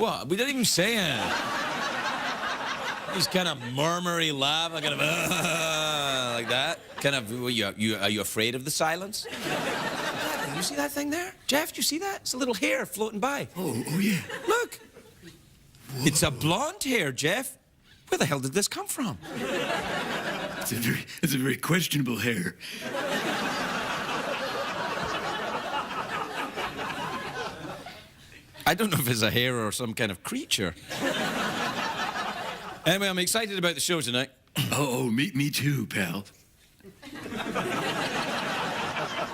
What? We didn't even say it. He's kind of murmury laugh, kind of like that. Kind of. Are you afraid of the silence? You see that thing there, Jeff? Do you see that? It's a little hair floating by. Oh yeah. Look. Whoa. It's a blonde hair, Jeff. Where the hell did this come from? It's a very questionable hair. I don't know if it's a hair or some kind of creature. Anyway, I'm excited about the show tonight. Oh, me too, pal.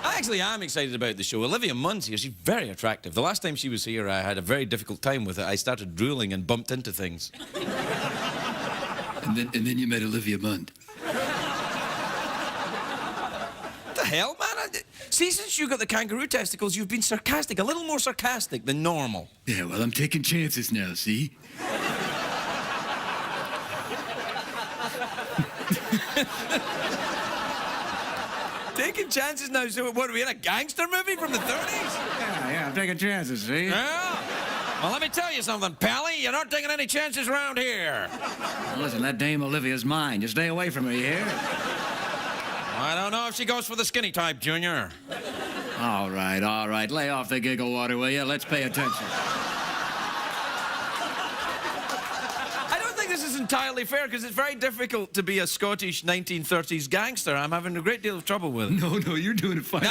I actually am excited about the show. Olivia Munn's here. She's very attractive. The last time she was here, I had a very difficult time with it. I started drooling and bumped into things. And then you met Olivia Munn. What the hell, man? See, since you got the kangaroo testicles, you've been sarcastic, a little more sarcastic than normal. Yeah, well, I'm taking chances now, see? Taking chances now, so what, are we in a gangster movie from the 30s? Yeah, I'm taking chances, see? Yeah. Well, let me tell you something, Pally. You're not taking any chances around here. Well, listen, that dame Olivia's mine. Just stay away from her, you hear? I don't know if she goes for the skinny type, Junior. All right. Lay off the giggle water, will you? Let's pay attention. I don't think this is entirely fair, because it's very difficult to be a Scottish 1930s gangster. I'm having a great deal of trouble with it. No, you're doing it fine.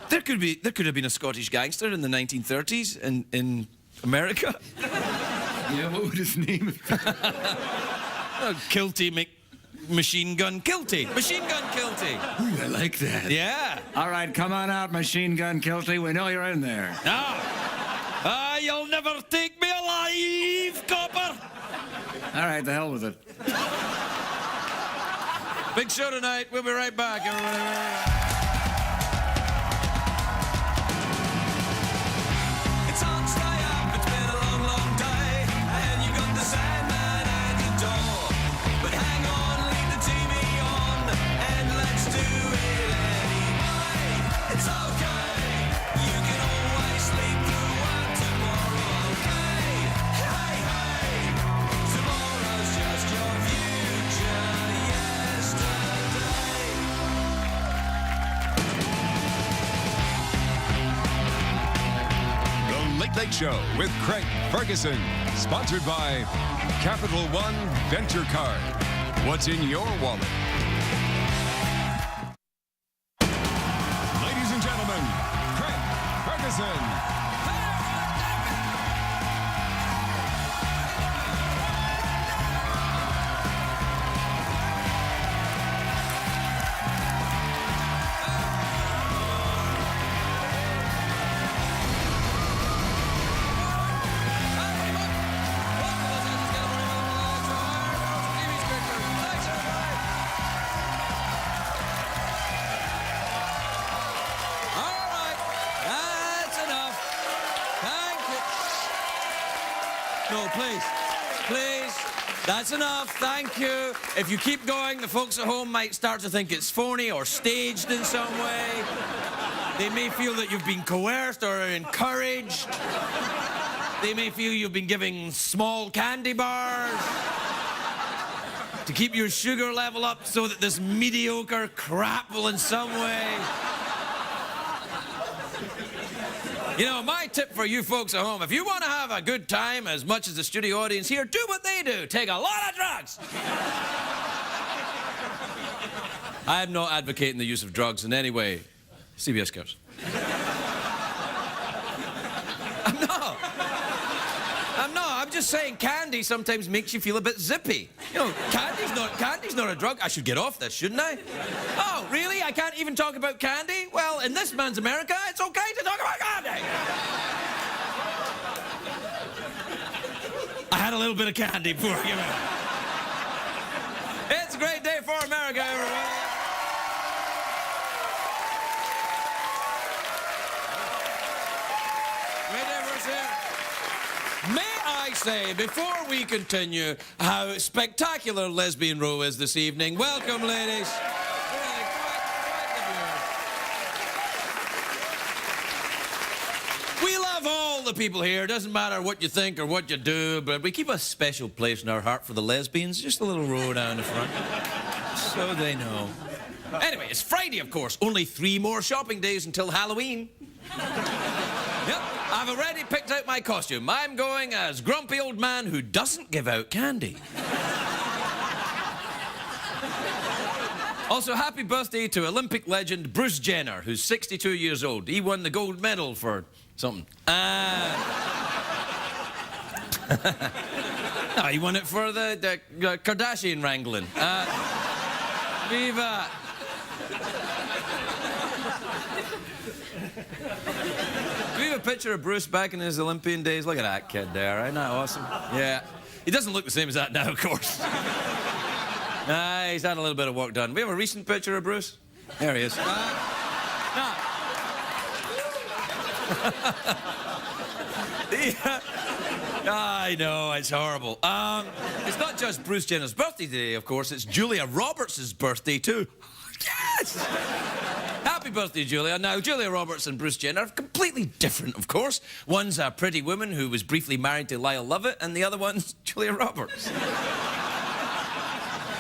There could have been a Scottish gangster in the 1930s in America. Yeah, what would his name have been? Kilty Machine Gun Kilty. Machine Gun Kilty. Ooh, I like that. Yeah. All right, come on out, Machine Gun Kilty. We know you're in there. No. You'll never take me alive, copper. All right, the hell with it. Big show tonight. We'll be right back, everybody. Late Show with Craig Ferguson, sponsored by Capital One Venture Card. What's in your wallet? Ladies and gentlemen, Craig Ferguson. No, please. That's enough, thank you. If you keep going, the folks at home might start to think it's phony or staged in some way. They may feel that you've been coerced or encouraged. They may feel you've been giving small candy bars to keep your sugar level up so that this mediocre crap will in some way... You know, my tip for you folks at home, if you want to have a good time as much as the studio audience here, do what they do. Take a lot of drugs. I'm not advocating the use of drugs in any way. CBS cares. I'm not. I'm just saying candy sometimes makes you feel a bit zippy. You know, candy's not a drug. I should get off this, shouldn't I? Oh, really? I can't even talk about candy? Well, in this man's America, it's okay to talk about candy. I had a little bit of candy before I give it. It's a great day for America, everybody. Great day for us here. May I say, before we continue, how spectacular Lesbian Row is this evening. Welcome, ladies. We love of all the people here, it doesn't matter what you think or what you do, but we keep a special place in our heart for the lesbians. Just a little row down the front. So they know. Anyway, it's Friday, of course. Only 3 more shopping days until Halloween. Yep, I've already picked out my costume. I'm going as grumpy old man who doesn't give out candy. Also, happy birthday to Olympic legend Bruce Jenner, who's 62 years old. He won the gold medal for something. No, he won it for the Kardashian wrangling. Viva! Do we have a picture of Bruce back in his Olympian days? Look at that kid there, isn't that awesome? Yeah. He doesn't look the same as that now, of course. Nah, he's had a little bit of work done. We have a recent picture of Bruce. There he is. No. I know, it's horrible. It's not just Bruce Jenner's birthday today, of course. It's Julia Roberts' birthday, too. Yes! Happy birthday, Julia. Now, Julia Roberts and Bruce Jenner are completely different, of course. One's a pretty woman who was briefly married to Lyle Lovett, and the other one's Julia Roberts.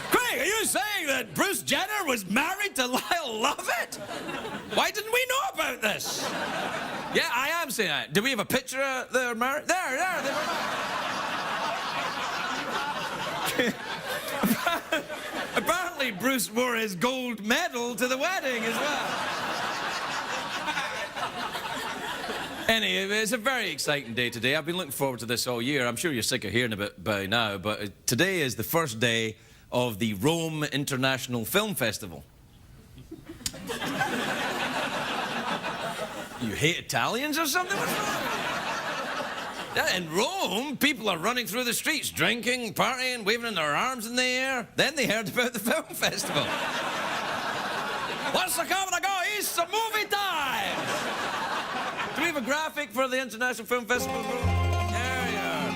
Craig, are you saying that Bruce Jenner was married to Lyle Lovett? Why didn't we know about this? Yeah, I am saying that. Do we have a picture of their marriage? There, they were married. Apparently, Bruce wore his gold medal to the wedding as well. Anyway, it's a very exciting day today. I've been looking forward to this all year. I'm sure you're sick of hearing about it by now, but today is the first day of the Rome International Film Festival. You hate Italians or something? What's wrong? Yeah, in Rome, people are running through the streets, drinking, partying, waving their arms in the air. Then they heard about the film festival. What's the coming to go? It's a movie time! Do we have a graphic for the International Film Festival? There you are.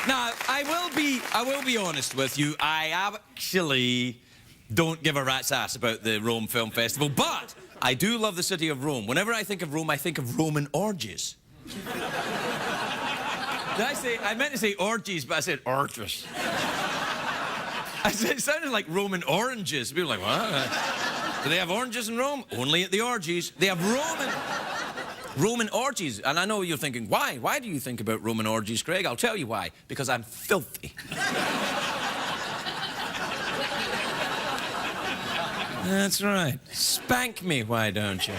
Now, I will be honest with you. I actually don't give a rat's ass about the Rome Film Festival, but I do love the city of Rome. Whenever I think of Rome, I think of Roman orgies. I meant to say orgies, but I said orgies. It sounded like Roman oranges. People were like, what? Do they have oranges in Rome? Only at the orgies. They have Roman orgies. And I know you're thinking, why? Why do you think about Roman orgies, Craig? I'll tell you why. Because I'm filthy. That's right. Spank me, why don't you?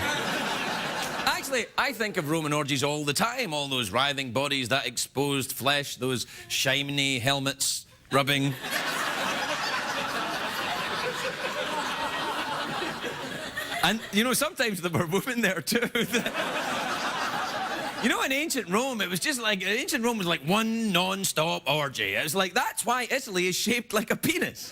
Actually, I think of Roman orgies all the time. All those writhing bodies, that exposed flesh, those shiny helmets rubbing. And, you know, sometimes there were women there, too. You know, in ancient Rome, it was just like, ancient Rome was like one non-stop orgy. It was like, that's why Italy is shaped like a penis.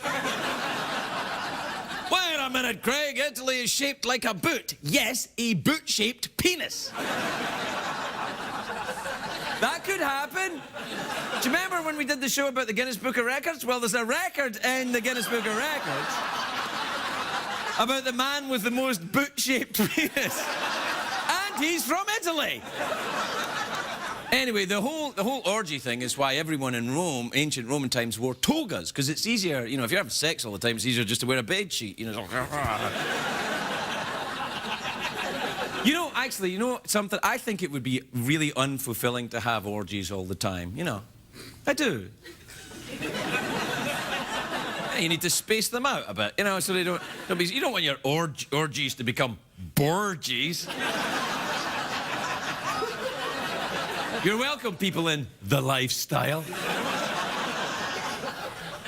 Wait a minute, Craig. Italy is shaped like a boot. Yes, a boot-shaped penis. That could happen. Do you remember when we did the show about the Guinness Book of Records? Well, there's a record in the Guinness Book of Records about the man with the most boot-shaped penis. And he's from Italy. Anyway, the whole orgy thing is why everyone in Rome, ancient Roman times, wore togas, because it's easier, you know, if you're having sex all the time, it's easier just to wear a bed sheet, you know. You know, actually, you know something? I think it would be really unfulfilling to have orgies all the time, you know. I do. Yeah, you need to space them out a bit, you know, so they don't be, you don't want your orgies to become borgies. You're welcome, people in the lifestyle.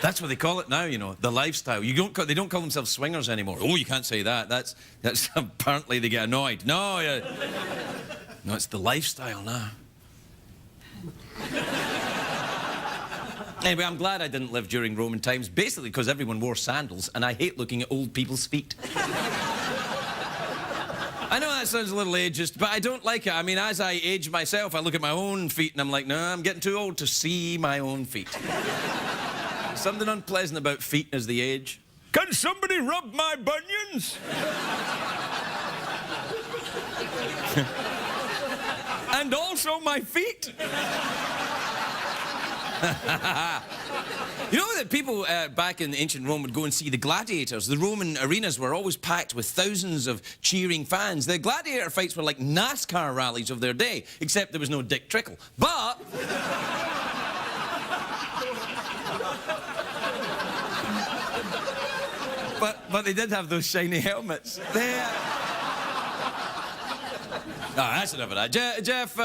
That's what they call it now, you know, the lifestyle. They don't call themselves swingers anymore. Oh, you can't say that. That's apparently they get annoyed. No, no, it's the lifestyle now. Anyway, I'm glad I didn't live during Roman times, basically because everyone wore sandals, and I hate looking at old people's feet. I know that sounds a little ageist, but I don't like it. I mean, as I age myself, I look at my own feet and I'm like, no, I'm getting too old to see my own feet. Something unpleasant about feet as they age. Can somebody rub my bunions? And also my feet. You know that people back in ancient Rome would go and see the gladiators. The Roman arenas were always packed with thousands of cheering fans. The gladiator fights were like NASCAR rallies of their day, except there was no Dick Trickle. But... but they did have those shiny helmets. Oh, that's enough of that. Jeff,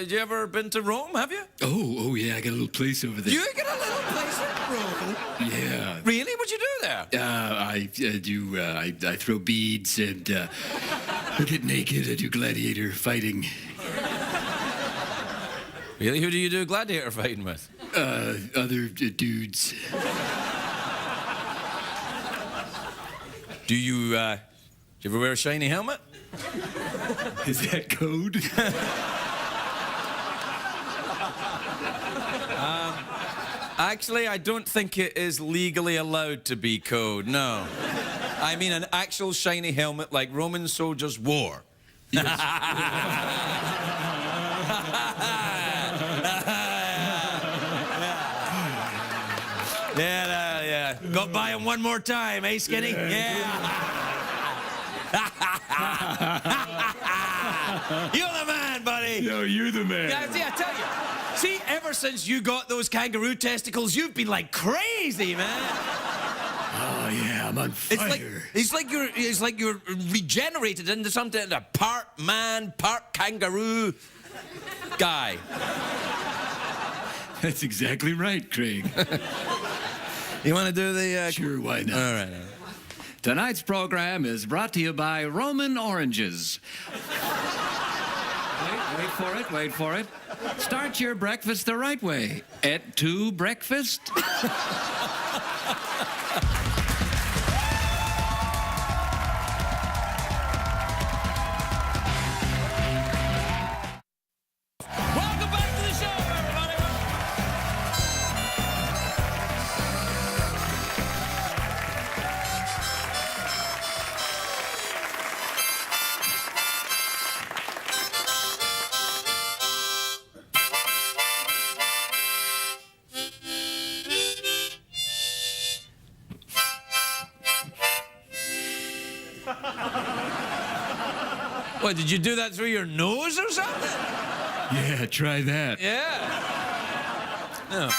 you ever been to Rome, have you? Oh, yeah, I got a little place over there. You got a little place in Rome? Yeah. Really? What'd you do there? I throw beads and I get naked. I do gladiator fighting. Really? Who do you do gladiator fighting with? Other dudes. Do you ever wear a shiny helmet? Is that code? Actually, I don't think it is legally allowed to be code, no. I mean an actual shiny helmet like Roman soldiers wore. Yes. Yeah. Go by him one more time, eh, Skinny? Yeah. You're the man, buddy. No, you're the man. Yeah, see, I tell you. See, ever since you got those kangaroo testicles, you've been like crazy, man. Oh yeah, I'm on fire. It's like you're regenerated into something, a part man, part kangaroo guy. That's exactly right, Craig. You want to do the... Sure, why not? All right. Tonight's program is brought to you by Roman Oranges. Wait for it. Start your breakfast the right way. Et tu breakfast? Welcome back to the show, everybody. What, did you do that through your nose or something? Yeah, try that. Yeah. No.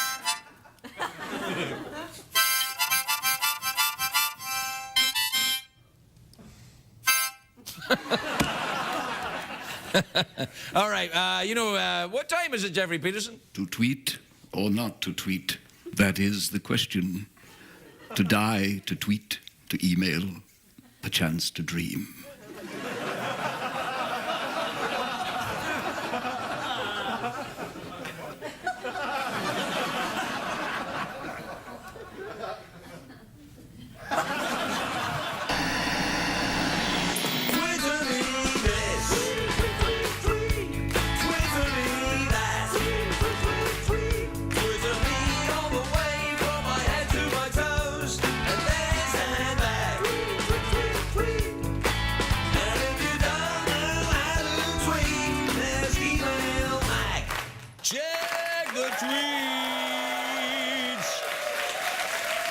All right, what time is it, Jeffrey Peterson? To tweet or not to tweet? That is the question. To die, to tweet, to email, perchance to dream. Check the tweets.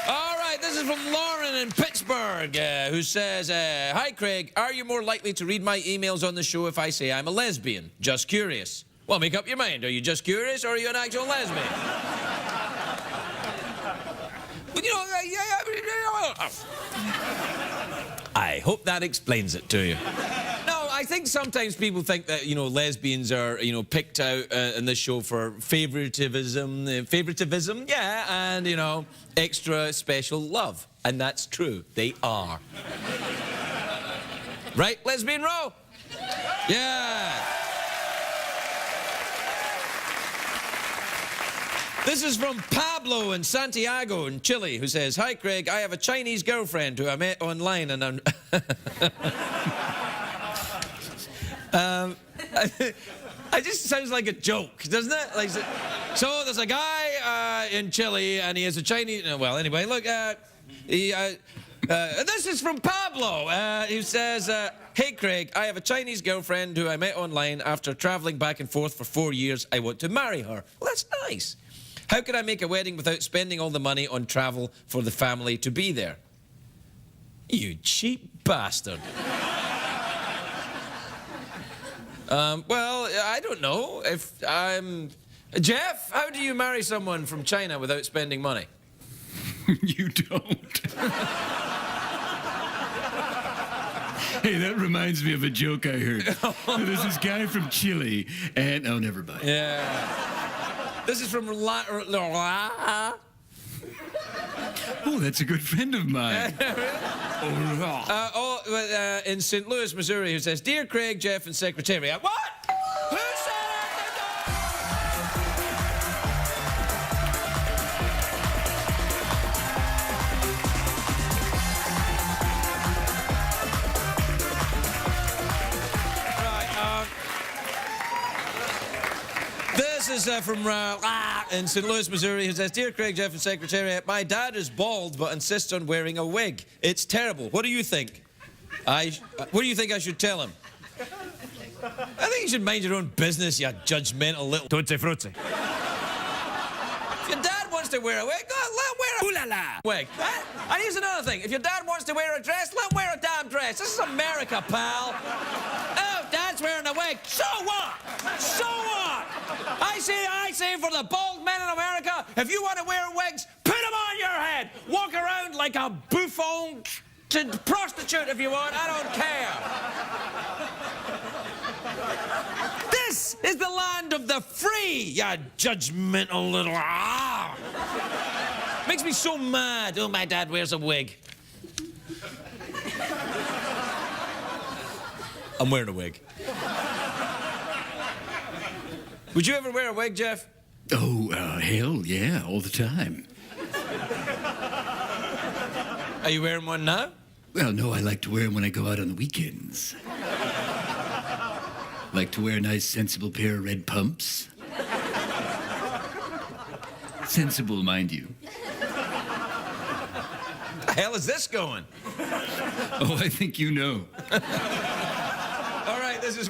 All right, this is from Lauren in Pittsburgh, who says, hi, Craig. Are you more likely to read my emails on the show if I say I'm a lesbian? Just curious. Well, make up your mind. Are you just curious or are you an actual lesbian? But, I hope that explains it to you. I think sometimes people think that, lesbians are, picked out in this show for favoritism, yeah, and, extra special love. And that's true. They are. Right, Lesbian Row? Yeah. This is from Pablo in Santiago in Chile, who says, hi, Craig, I have a Chinese girlfriend who I met online and I'm... It just sounds like a joke, doesn't it? Like, so there's a guy in Chile, and he has a Chinese. Well, anyway, look, This is from Pablo, who says, hey, Craig, I have a Chinese girlfriend who I met online. After traveling back and forth for 4 years, I want to marry her. Well, that's nice. How can I make a wedding without spending all the money on travel for the family to be there? You cheap bastard. Well, I don't know. If I'm... Jeff, how do you marry someone from China without spending money? You don't. Hey, that reminds me of a joke I heard. There's this guy from Chile, and... Oh, never mind. Yeah. This is from Oh, that's a good friend of mine. in St. Louis, Missouri, who says, Dear Craig, Jeff, and Secretariat. What? Who said This is from in St. Louis, Missouri, who says, Dear Craig, Jeff, and Secretariat, my dad is bald but insists on wearing a wig. It's terrible. What do you think? What do you think I should tell him? I think you should mind your own business, you judgmental little tutti frutti. If your dad wants to wear a wig, let him wear a wig. And here's another thing. If your dad wants to wear a dress, let him wear a damn dress. This is America, pal. Oh, Dad's wearing a wig. So what? So what? I say for the bald men in America, if you want to wear wigs, put them on your head. Walk around like a bouffon to prostitute if you want. I don't care. This is the land of the free, you judgmental little... Makes me so mad. Oh, my dad wears a wig. I'm wearing a wig. Would you ever wear a wig, Jeff? Oh, hell yeah, all the time. Are you wearing one now? Well, no, I like to wear them when I go out on the weekends. Like to wear a nice, sensible pair of red pumps. Sensible, mind you. The hell is this going? Oh, I think you know. All right, this is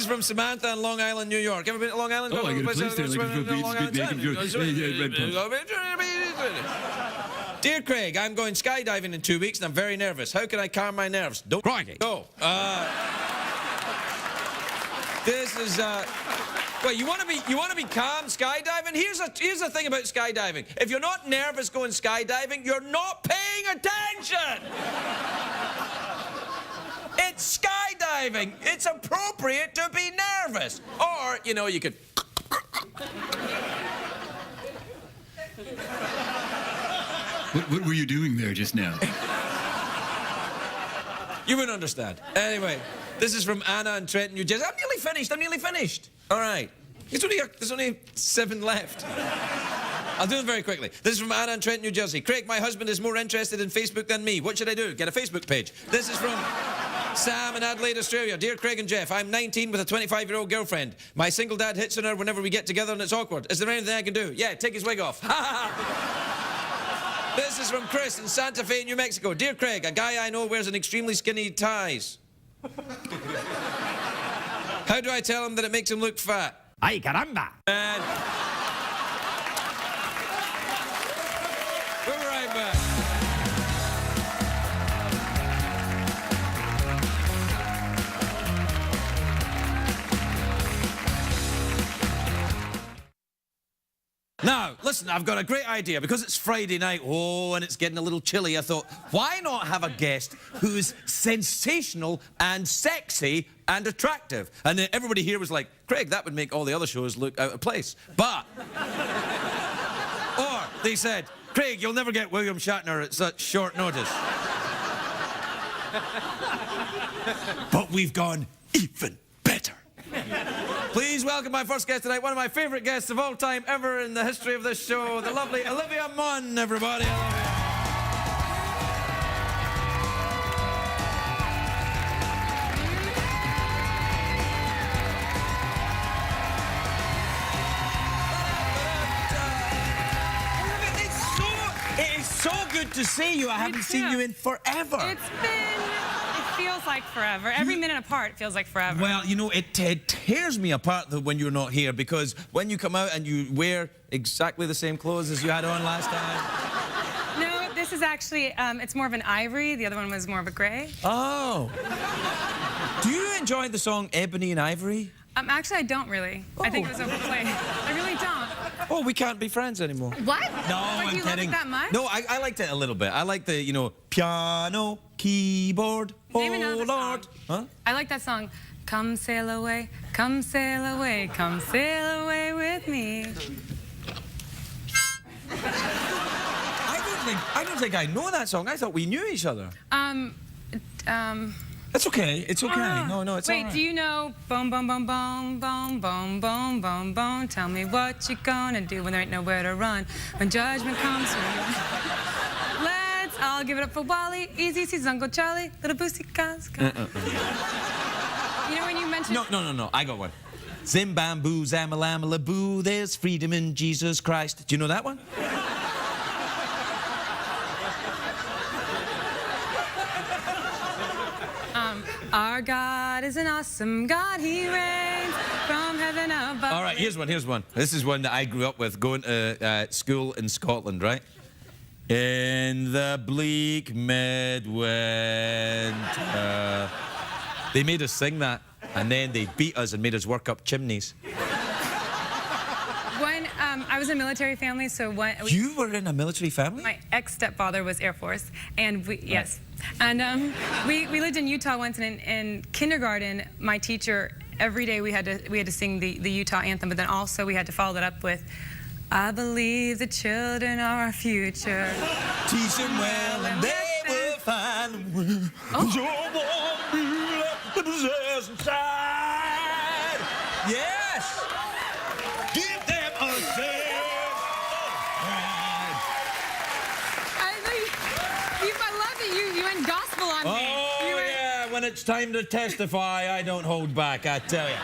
from Samantha in Long Island, New York. Ever been to Long Island? Oh, I got a place there. Like Dear Craig, I'm going skydiving in 2 weeks and I'm very nervous. How can I calm my nerves? Don't Crikey. go. This is well, you want to be calm skydiving? Here's the thing about skydiving. If you're not nervous going skydiving, you're not paying attention. It's skydiving. It's appropriate to be nervous. Or, you know, you could... What were you doing there just now? You wouldn't understand. Anyway, this is from Anna in Trenton, New Jersey. I'm nearly finished. All right. There's only 7 left. I'll do them very quickly. This is from Anna in Trenton, New Jersey. Craig, my husband is more interested in Facebook than me. What should I do? Get a Facebook page. This is from Sam in Adelaide, Australia. Dear Craig and Jeff, I'm 19 with a 25-year-old girlfriend. My single dad hits on her whenever we get together and it's awkward. Is there anything I can do? Yeah, take his wig off. This is from Chris in Santa Fe, New Mexico. Dear Craig, a guy I know wears an extremely skinny ties. How do I tell him that it makes him look fat? Ay, caramba. And we'll be right back. Now, listen, I've got a great idea. Because it's Friday night, and it's getting a little chilly, I thought, why not have a guest who's sensational and sexy and attractive? And then everybody here was like, Craig, that would make all the other shows look out of place. But... Or they said, Craig, you'll never get William Shatner at such short notice. But we've gone even better. Please welcome my first guest tonight, one of my favourite guests of all time ever in the history of this show, the lovely Olivia Munn, everybody. It is so good to see you. I haven't seen you in forever. It feels like forever. Every minute apart, it feels like forever. Well, you know, it tears me apart when you're not here, because when you come out and you wear exactly the same clothes as you had on last time. No, this is actually, it's more of an ivory. The other one was more of a gray. Oh. Do you enjoy the song Ebony and Ivory? Actually, I don't really. I think it was overplayed. I really don't. Oh, we can't be friends anymore. What? No, Like, I'm you love kidding. it that much? No, I liked it a little bit. I like the, you know, piano, keyboard, Name another oh Lord. song. Huh? I like that song. Come sail away, come sail away, come sail away with me. I don't think I know that song. I thought we knew each other. It's okay. It's okay. No, it's all Wait, right. do you know boom, boom, boom, boom, boom, boom, boom, boom, boom? Tell me what you gonna do when there ain't nowhere to run. When judgment comes for you. Let's all give it up for Wally. Easy sees Uncle Charlie. Little Boosie Cos. You know when you mentioned... No. I got one. Zimbamboo, Zamalamala-boo, there's freedom in Jesus Christ. Do you know that one? Our God is an awesome God. He reigns from heaven above. All right, here's one. This is one that I grew up with going to school in Scotland, right? In the bleak midwinter. They made us sing that, and then they beat us and made us work up chimneys. When I was in a military family, so when... You were in a military family? My ex-stepfather was Air Force, and yes. And we lived in Utah once, and in kindergarten, my teacher, every day we had to sing the Utah anthem, but then also we had to follow that up with, I believe the children are our future. Teach them well and they will find the will. The possess inside. Yes! Give them a sense. I love that you went gospel on me. Oh, yeah, when it's time to testify, I don't hold back, I tell you.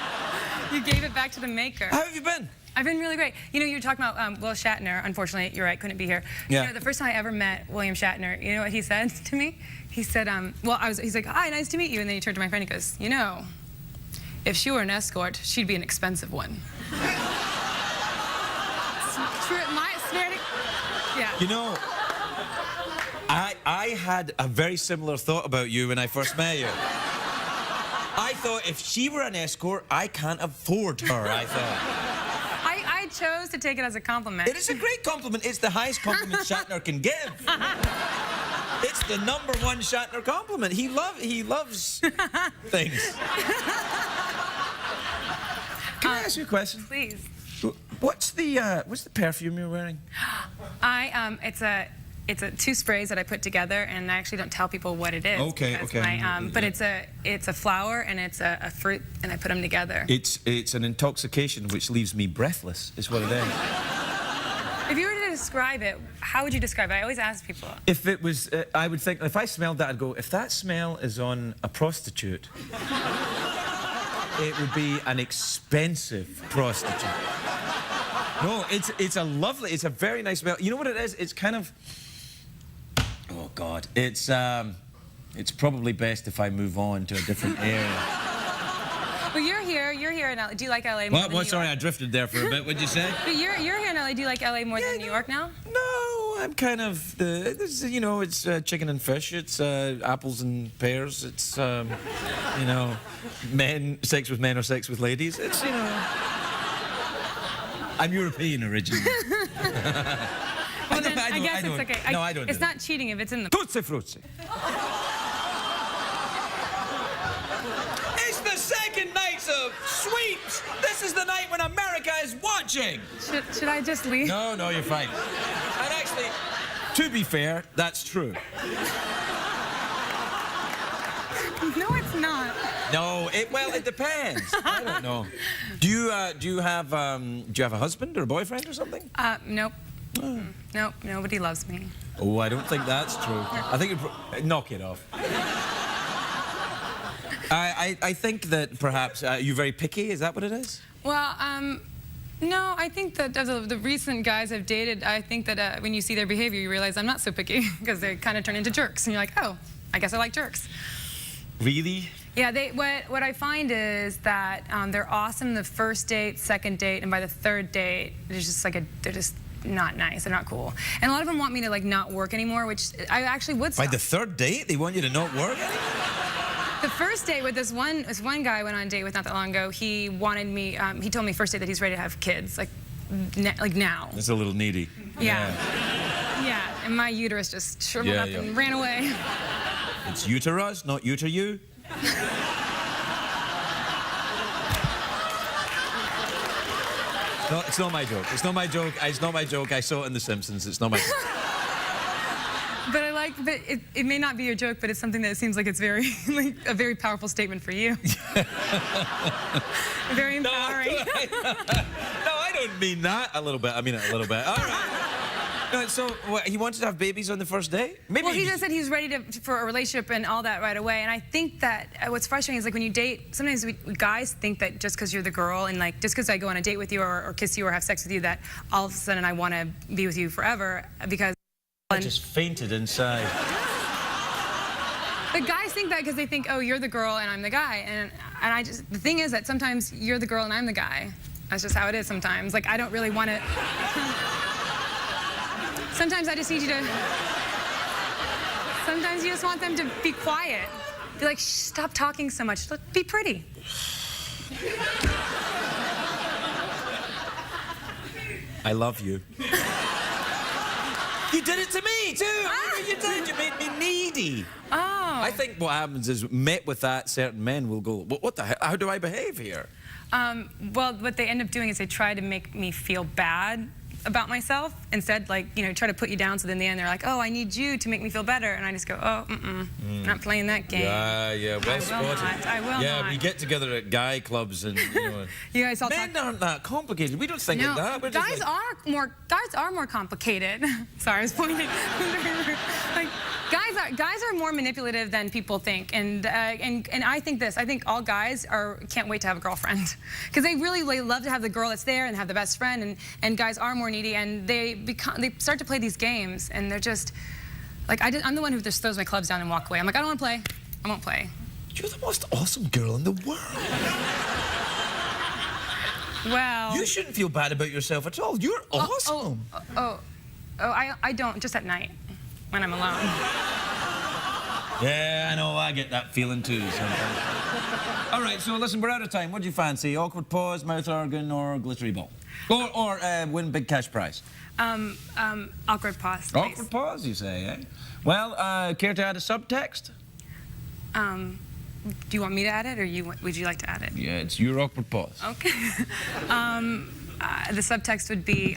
You gave it back to the maker. How have you been? I've been really great. You know, you were talking about Will Shatner. Unfortunately, you're right, couldn't be here. Yeah. You know, the first time I ever met William Shatner, you know what he said to me? He said, he's like, hi, nice to meet you. And then he turned to my friend and he goes, you know, if she were an escort, she'd be an expensive one. Yeah. You know, I had a very similar thought about you when I first met you. I thought if she were an escort, I can't afford her, I thought. I chose to take it as a compliment. It is a great compliment. It's the highest compliment Shatner can give. It's the #1 Shatner compliment. He loves things. Can I ask you a question? Please. What's the perfume you're wearing? It's two sprays that I put together, and I actually don't tell people what it is. Okay. But it's a flower and it's a fruit, and I put them together. It's an intoxication which leaves me breathless, is what it is. If you were to describe it, how would you describe it? I always ask people. If it was, I would think, if I smelled that, I'd go, if that smell is on a prostitute, it would be an expensive prostitute. No, it's a very nice smell. You know what it is? It's kind of, oh God, it's probably best if I move on to a different area. Well, you're here in LA. Do you like LA more than New York? Sorry, I drifted there for a bit. What'd you say? But you're here in LA. Do you like LA more than New York now? No, I'm kind of it's chicken and fish. It's apples and pears. It's sex with men or sex with ladies. It's I'm European originally. Well, then I guess it's okay. No, I don't. It's not cheating if it's in the. Tutti frutti. It's the second night of sweeps. This is the night when America is watching. Should I just leave? No, you're fine. And actually, to be fair, that's true. No, it's not. No, it depends. I don't know. Do you have a husband or a boyfriend or something? Nope. Nope, nobody loves me. Oh, I don't think that's true. I think knock it off. I think that perhaps you're very picky. Is that what it is? Well, No, I think that of the recent guys I've dated, I think that when you see their behavior, you realize I'm not so picky because they kind of turn into jerks, and you're like, oh, I guess I like jerks. Really? Yeah, what I find is that they're awesome the first date, second date, and by the third date, they're just not nice. They're not cool. And a lot of them want me to like not work anymore, which I actually would stop. By the third date, they want you to not work? The first date with this one guy I went on a date with not that long ago, he wanted me, he told me first date that he's ready to have kids, like now. It's a little needy. Yeah. Yeah, and my uterus just shriveled up and ran away. It's uterus, not uter-you. No, it's not my joke. It's not my joke. It's not my joke. I saw it in The Simpsons. It's not my joke. But it may not be your joke, but it's something that seems like it's very, like a very powerful statement for you. Very empowering. No, I don't mean that. A little bit. I mean it a little bit. All right. No, so what, he wanted to have babies on the first day? Maybe. Well, he just said he's ready for a relationship and all that right away. And I think that what's frustrating is like when you date, sometimes guys think that just because you're the girl and like just because I go on a date with you or kiss you or have sex with you that all of a sudden I want to be with you forever because. I just fainted inside. The guys think that because they think, oh, you're the girl and I'm the guy. And I just, the thing is that sometimes you're the girl and I'm the guy. That's just how it is sometimes. Like, I don't really want to. Sometimes I just need you to. Sometimes you just want them to be quiet. Be like, shh, stop talking so much. Look, be pretty. I love you. You did it to me, too. You did. You made me needy. Oh. I think what happens is, met with that, certain men will go, what the hell? How do I behave here? Well, what they end up doing is they try to make me feel bad about myself. Instead, like, you know, try to put you down. So then in the end, they're like, oh, I need you to make me feel better. And I just go, oh, not playing that game. Yeah, well spotted. I will not. Yeah, we get together at guy clubs and, you know. You guys all Men aren't that complicated. We don't think no, like that. We're just guys like... are more complicated. Sorry, I was pointing. Like, guys are more manipulative than people think, and I think this. I think all guys can't wait to have a girlfriend, because they really love to have the girl that's there and have the best friend, and guys are more needy, and they start to play these games, and they're just like I'm the one who just throws my clubs down and walk away. I'm like, I don't want to play. I won't play. You're the most awesome girl in the world. Well, you shouldn't feel bad about yourself at all. You're awesome. I don't, just at night when I'm alone. Yeah, I know. I get that feeling too sometimes. All right, so listen, we're out of time. What do you fancy? Awkward pause, mouth organ, or glittery ball? Or win big cash prize? Awkward pause. Please. Awkward pause, you say, eh? Well, care to add a subtext? Do you want me to add it, or would you like to add it? Yeah, it's your awkward pause. Okay. The subtext would be,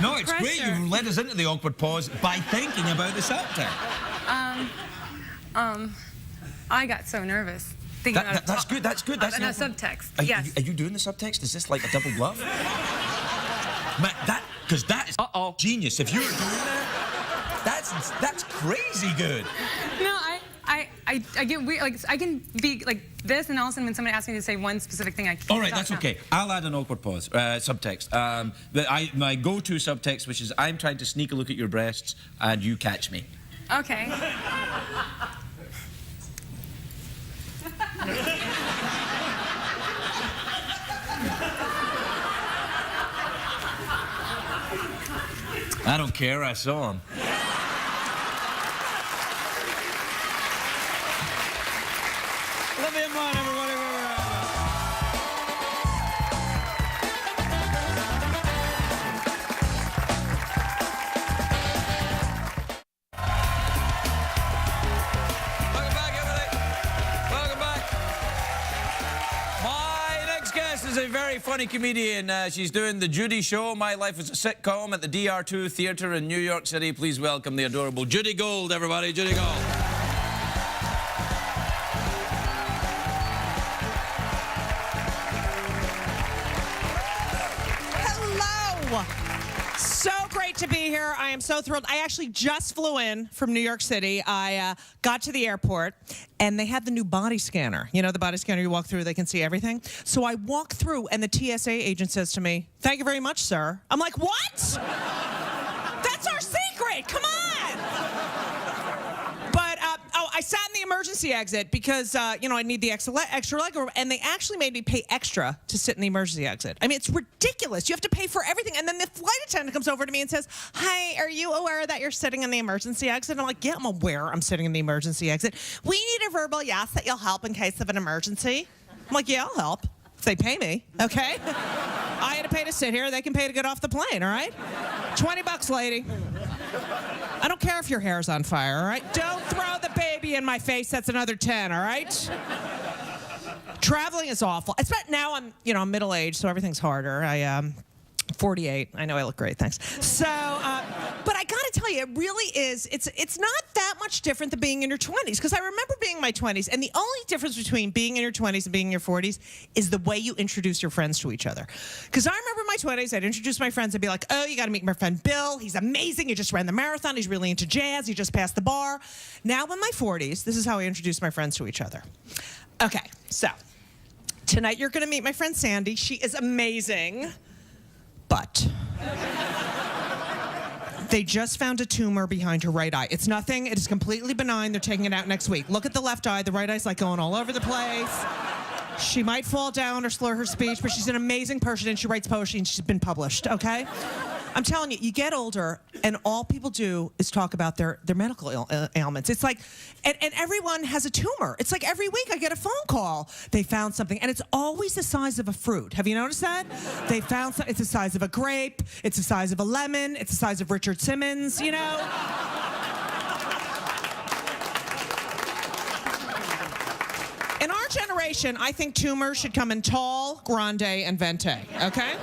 no, it's great. You led us into the awkward pause by thinking about the subtext. I got so nervous. That's good. That's good. That's not subtext. Yes. Are you doing the subtext? Is this like a double bluff? Because that is genius. If you were doing that, that's crazy good. No, I get weird. Like, I can be like this, and all of a sudden when somebody asks me to say one specific thing, I can't. All right, that's okay. I'll add an awkward pause, subtext. My go-to subtext, which is I'm trying to sneak a look at your breasts, and you catch me. Okay. I don't care. I saw him. Olivia Munn, everybody. Welcome back, everybody. Welcome back. My next guest is a very funny comedian. She's doing the Judy Show, My Life as a Sitcom, at the DR2 Theatre in New York City. Please welcome the adorable Judy Gold, everybody. Judy Gold. So great to be here. I am so thrilled. I actually just flew in from New York City. I got to the airport, and they have the new body scanner. You know, the body scanner, you walk through, they can see everything. So I walk through, and the TSA agent says to me, "Thank you very much, sir." I'm like, what? That's our secret. Come on. But, I sat in the emergency exit because, you know, I need the extra leg room, and they actually made me pay extra to sit in the emergency exit. I mean, it's ridiculous. You have to pay for everything. And then the flight attendant comes over to me and says, "Hi, are you aware that you're sitting in the emergency exit?" I'm like, "Yeah, I'm aware I'm sitting in the emergency exit. We need a verbal yes that you'll help in case of an emergency." I'm like, "Yeah, I'll help if they pay me, okay?" I had to pay to sit here. They can pay to get off the plane, all right? $20, lady. I don't care if your hair's on fire, all right? Don't throw the baby in my face. That's another 10, all right? Traveling is awful. It's about now I'm, you know, I'm middle-aged, so everything's harder. I'm 48. I know I look great, thanks. So, but I gotta tell you, it really is, it's not that much different than being in your 20s, because I remember being in my 20s, and the only difference between being in your 20s and being in your 40s is the way you introduce your friends to each other. Because I remember in my 20s, I'd introduce my friends, I'd be like, "Oh, you gotta meet my friend Bill. He's amazing. He just ran the marathon. He's really into jazz. He just passed the bar." Now in my 40s, this is how I introduce my friends to each other. Okay, so tonight you're gonna meet my friend Sandy. She is amazing. But they just found a tumor behind her right eye. It's nothing. It is completely benign. They're taking it out next week. Look at the left eye. The right eye's like going all over the place. She might fall down or slur her speech, but she's an amazing person, and she writes poetry, and she's been published, okay? I'm telling you, you get older, and all people do is talk about their medical ailments. It's like, and everyone has a tumor. It's like every week I get a phone call. They found something, and it's always the size of a fruit. Have you noticed that? They found something. It's the size of a grape. It's the size of a lemon. It's the size of Richard Simmons, you know? In our generation, I think tumors should come in tall, grande, and venti, okay?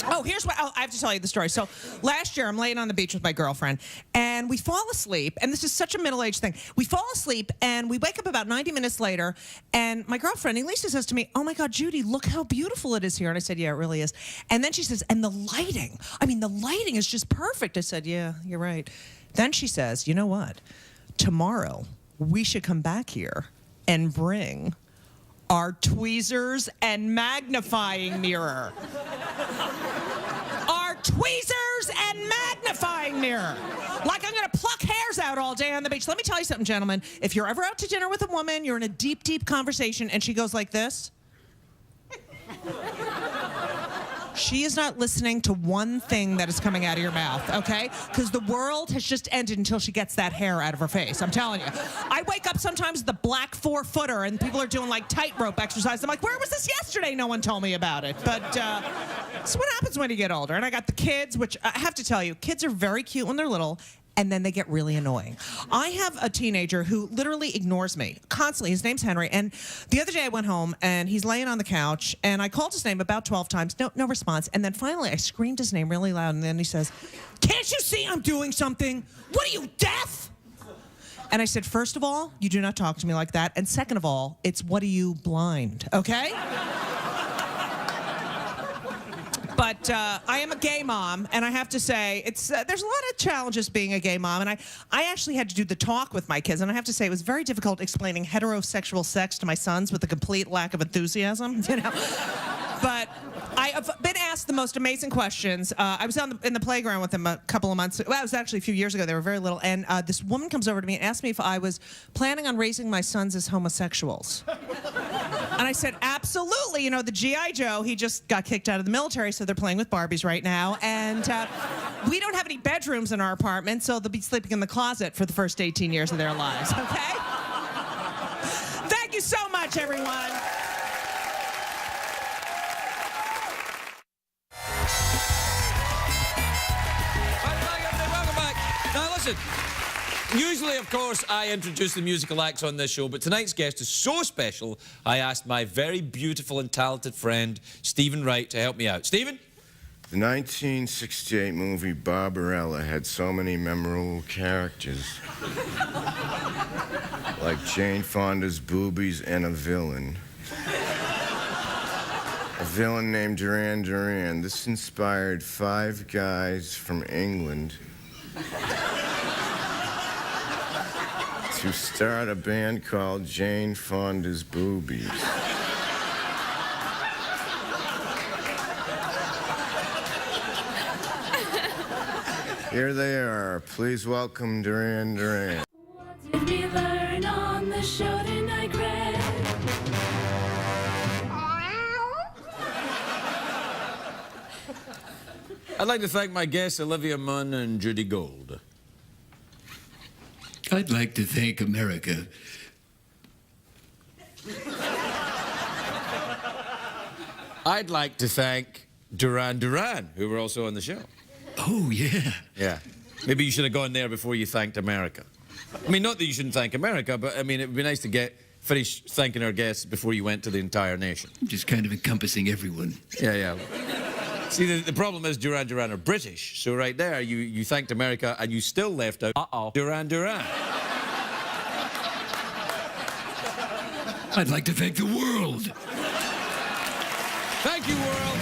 Oh, here's what, I have to tell you the story. So last year, I'm laying on the beach with my girlfriend, and we fall asleep, and this is such a middle-aged thing. We fall asleep, and we wake up about 90 minutes later, and my girlfriend, Elisa, says to me, "Oh my God, Judy, look how beautiful it is here." And I said, "Yeah, it really is." And then she says, "And the lighting, I mean, the lighting is just perfect." I said, "Yeah, you're right." Then she says, "You know what? Tomorrow, we should come back here and bring our tweezers and magnifying mirror." Our tweezers and magnifying mirror. Like I'm gonna pluck hairs out all day on the beach. Let me tell you something, gentlemen. If you're ever out to dinner with a woman, you're in a deep, deep conversation, and she goes like this. She is not listening to one thing that is coming out of your mouth, okay? Because the world has just ended until she gets that hair out of her face. I'm telling you. I wake up sometimes with the black 4-footer, and people are doing like tightrope exercise. I'm like, where was this yesterday? No one told me about it. But so what happens when you get older? And I got the kids, which I have to tell you, kids are very cute when they're little, and then they get really annoying. I have a teenager who literally ignores me constantly. His name's Henry, and the other day I went home, and he's laying on the couch, and I called his name about 12 times, no response, and then finally I screamed his name really loud, and then he says, "Can't you see I'm doing something? What are you, deaf?" And I said, "First of all, you do not talk to me like that, and second of all, it's what are you, blind, okay?" But I am a gay mom, and I have to say, it's there's a lot of challenges being a gay mom, and I actually had to do the talk with my kids, and I have to say it was very difficult explaining heterosexual sex to my sons with a complete lack of enthusiasm, you know. But I have been asked the most amazing questions. I was in the playground with them a couple of months. Well, it was actually a few years ago. They were very little, and this woman comes over to me and asks me if I was planning on raising my sons as homosexuals. And I said, absolutely. You know, the G.I. Joe, he just got kicked out of the military, so they're playing with Barbies right now. And we don't have any bedrooms in our apartment, so they'll be sleeping in the closet for the first 18 years of their lives, okay? Thank you so much, everyone. Welcome back. Now, listen. Usually, of course, I introduce the musical acts on this show, but tonight's guest is so special, I asked my very beautiful and talented friend, Stephen Wright, to help me out. Stephen? The 1968 movie Barbarella had so many memorable characters. Like Jane Fonda's boobies and a villain. a villain named Duran Duran. This inspired 5 guys from England to start a band called Jane Fonda's Boobies. Here they are. Please welcome Duran Duran. What did we learn on the show tonight, Craig? I'd like to thank my guests, Olivia Munn and Judy Gold. I'd like to thank America. I'd like to thank Duran Duran, who were also on the show. Oh, yeah. Yeah. Maybe you should have gone there before you thanked America. I mean, not that you shouldn't thank America, but I mean, it would be nice to finish thanking our guests before you went to the entire nation. Just kind of encompassing everyone. Yeah, yeah. See, the problem is Duran Duran are British, so right there, you thanked America and you still left out Duran Duran. I'd like to thank the world. Thank you, world.